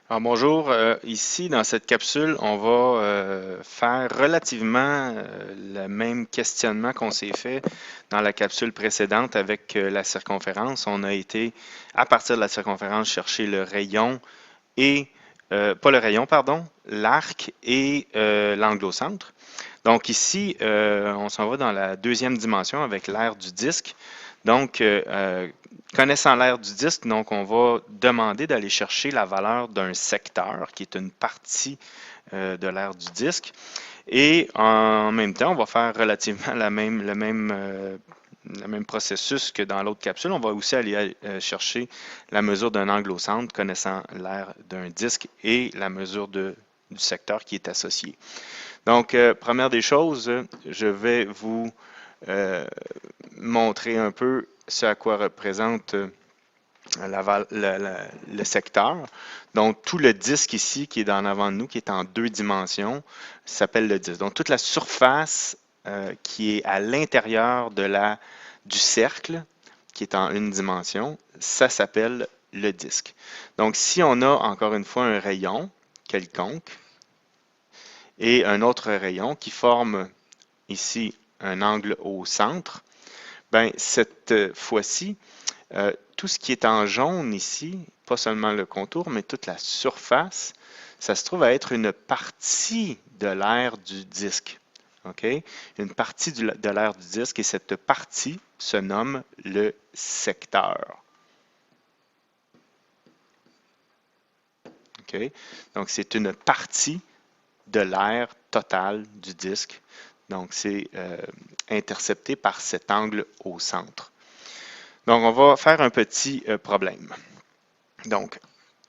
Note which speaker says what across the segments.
Speaker 1: Alors bonjour, ici dans cette capsule, on va faire relativement le même questionnement qu'on s'est fait dans la capsule précédente avec la circonférence. On a été, à partir de la circonférence, chercher le rayon et, pas le rayon, pardon, l'arc et l'angle au centre. Donc ici, on s'en va dans la deuxième dimension avec l'aire du disque. Donc, connaissant l'aire du disque, donc on va demander d'aller chercher la valeur d'un secteur, qui est une partie de l'aire du disque. Et en même temps, on va faire relativement le même processus que dans l'autre capsule. On va aussi aller chercher la mesure d'un angle au centre, connaissant l'aire d'un disque et la mesure du secteur qui est associé. Donc, première des choses, je vais vous euh, montrer un peu ce à quoi représente le secteur. Donc, tout le disque ici qui est en avant de nous, qui est en deux dimensions, s'appelle le disque. Donc, toute la surface qui est à l'intérieur du cercle, qui est en une dimension, ça s'appelle le disque. Donc, si on a encore une fois un rayon quelconque et un autre rayon qui forme ici un angle au centre, ben cette fois-ci, tout ce qui est en jaune ici, pas seulement le contour, mais toute la surface, ça se trouve à être une partie de l'aire du disque. OK? Une partie de l'aire du disque et cette partie se nomme le secteur. OK? Donc, c'est une partie de l'aire totale du disque. Donc, c'est intercepté par cet angle au centre. Donc, on va faire un petit problème. Donc,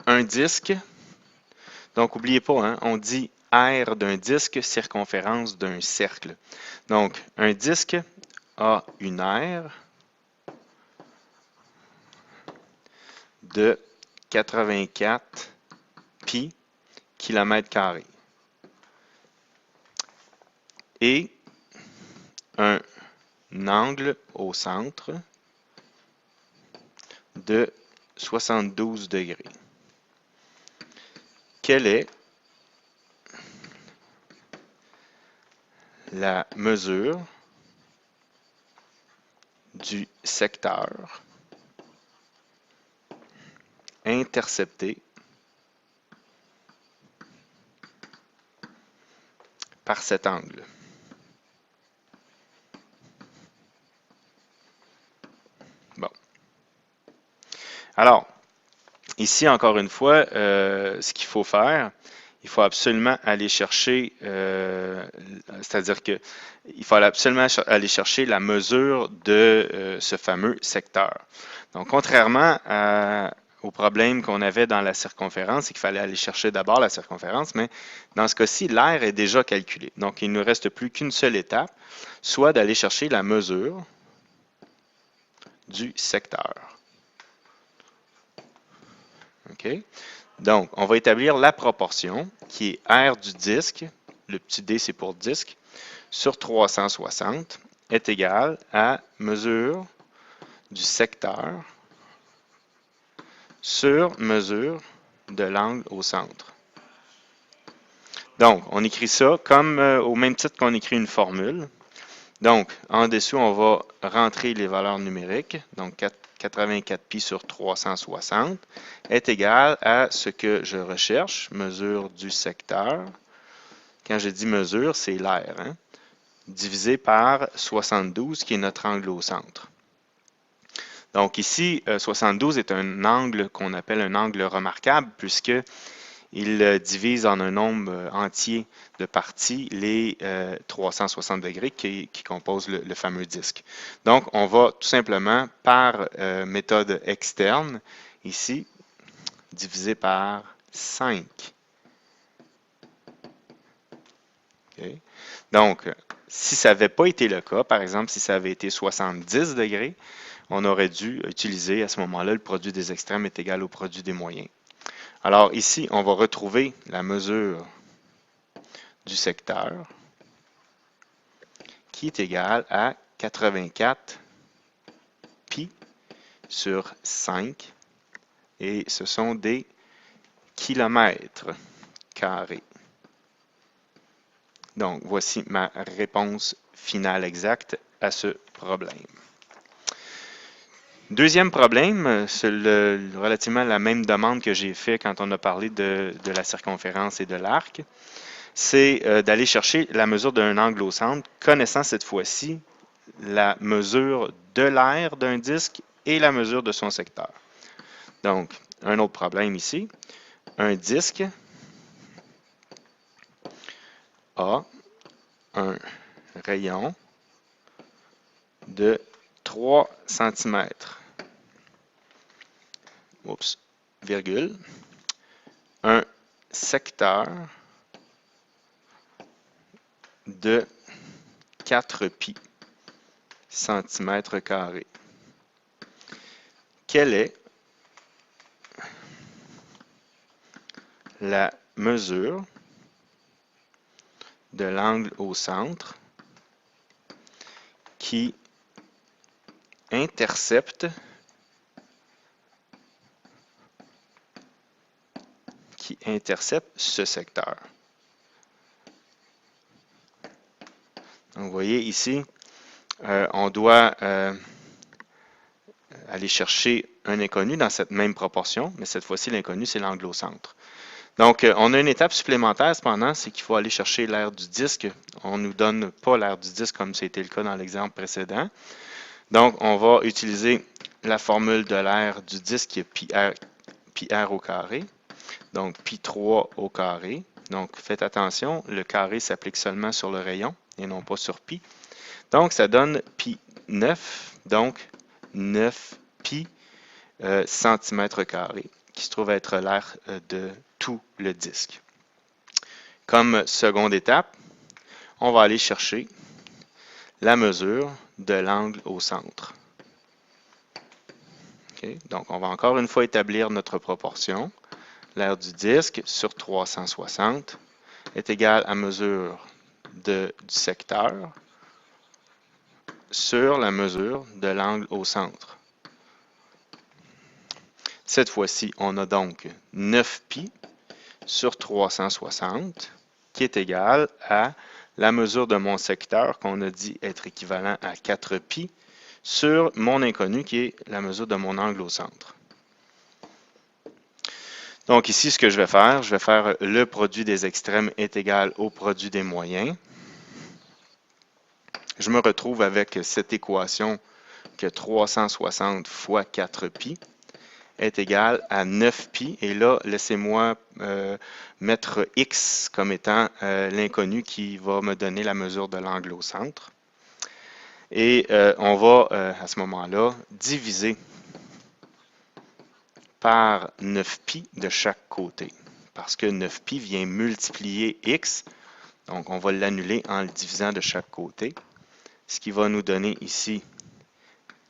Speaker 1: un disque. Donc, n'oubliez pas, hein, on dit aire d'un disque, circonférence d'un cercle. Donc, un disque a une aire de 84 pi kilomètres carrés et un angle au centre de 72 degrés. Quelle est la mesure du secteur intercepté par cet angle? Bon. Alors, ici, encore une fois, ce qu'il faut faire, il faut absolument aller chercher, c'est-à-dire que il faut absolument aller chercher la mesure de ce fameux secteur. Donc, contrairement au problème qu'on avait dans la circonférence, c'est qu'il fallait aller chercher d'abord la circonférence, mais dans ce cas-ci, l'aire est déjà calculée. Donc, il ne nous reste plus qu'une seule étape, soit d'aller chercher la mesure du secteur. OK? Donc, on va établir la proportion qui est R du disque, le petit d c'est pour disque, sur 360 est égal à mesure du secteur sur mesure de l'angle au centre. Donc, on écrit ça comme au même titre qu'on écrit une formule. Donc, en dessous, on va rentrer les valeurs numériques. Donc, 84 pi sur 360 est égal à ce que je recherche, mesure du secteur. Quand je dis mesure, c'est l'aire, hein, divisé par 72, qui est notre angle au centre. Donc ici, 72 est un angle qu'on appelle un angle remarquable, puisqu'il divise en un nombre entier de parties les 360 degrés qui composent le fameux disque. Donc, on va tout simplement, par méthode externe, ici, diviser par 5. Okay? Donc, si ça n'avait pas été le cas, par exemple, si ça avait été 70 degrés, on aurait dû utiliser à ce moment-là le produit des extrêmes est égal au produit des moyens. Alors ici, on va retrouver la mesure du secteur qui est égale à 84 pi sur 5 et ce sont des kilomètres carrés. Donc, voici ma réponse finale exacte à ce problème. Deuxième problème, c'est relativement la même demande que j'ai fait quand on a parlé de la circonférence et de l'arc, c'est d'aller chercher la mesure d'un angle au centre, connaissant cette fois-ci la mesure de l'aire d'un disque et la mesure de son secteur. Donc, un autre problème ici, un disque a un rayon de 3 cm. Oups, virgule. Un secteur de 4 pi centimètres carrés. Quelle est la mesure de l'angle au centre qui intercepte ce secteur? Donc, vous voyez ici, on doit aller chercher un inconnu dans cette même proportion, mais cette fois-ci, l'inconnu, c'est l'angle au centre. Donc, on a une étape supplémentaire, cependant, c'est qu'il faut aller chercher l'aire du disque. On ne nous donne pas l'aire du disque comme c'était le cas dans l'exemple précédent. Donc, on va utiliser la formule de l'aire du disque qui est pi r au carré. Donc, pi 3 au carré. Donc, faites attention, le carré s'applique seulement sur le rayon et non pas sur pi. Donc, ça donne pi 9, donc 9 pi centimètres carrés, qui se trouve être l'aire de tout le disque. Comme seconde étape, on va aller chercher la mesure de l'angle au centre. Okay. Donc, on va encore une fois établir notre proportion. L'aire du disque sur 360 est égale à mesure du secteur sur la mesure de l'angle au centre. Cette fois-ci, on a donc 9 pi sur 360 qui est égal à la mesure de mon secteur qu'on a dit être équivalent à 4 pi sur mon inconnu qui est la mesure de mon angle au centre. Donc ici, ce que je vais faire le produit des extrêmes est égal au produit des moyens. Je me retrouve avec cette équation que 360 fois 4 pi est égal à 9 pi. Et là, laissez-moi mettre x comme étant l'inconnu qui va me donner la mesure de l'angle au centre. Et on va, à ce moment-là, diviser par 9 pi de chaque côté. Parce que 9 pi vient multiplier x. Donc, on va l'annuler en le divisant de chaque côté. Ce qui va nous donner ici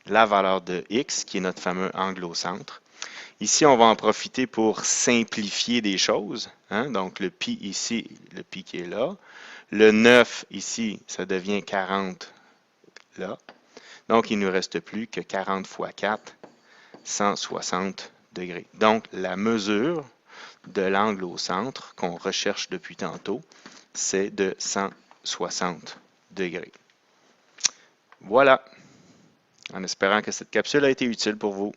Speaker 1: la valeur de x, qui est notre fameux angle au centre. Ici, on va en profiter pour simplifier des choses. Hein? Donc, le pi ici, le pi qui est là. Le 9 ici, ça devient 40 là. Donc, il ne nous reste plus que 40 fois 4, 160 degrés. Donc, la mesure de l'angle au centre qu'on recherche depuis tantôt, c'est de 160 degrés. Voilà. En espérant que cette capsule a été utile pour vous.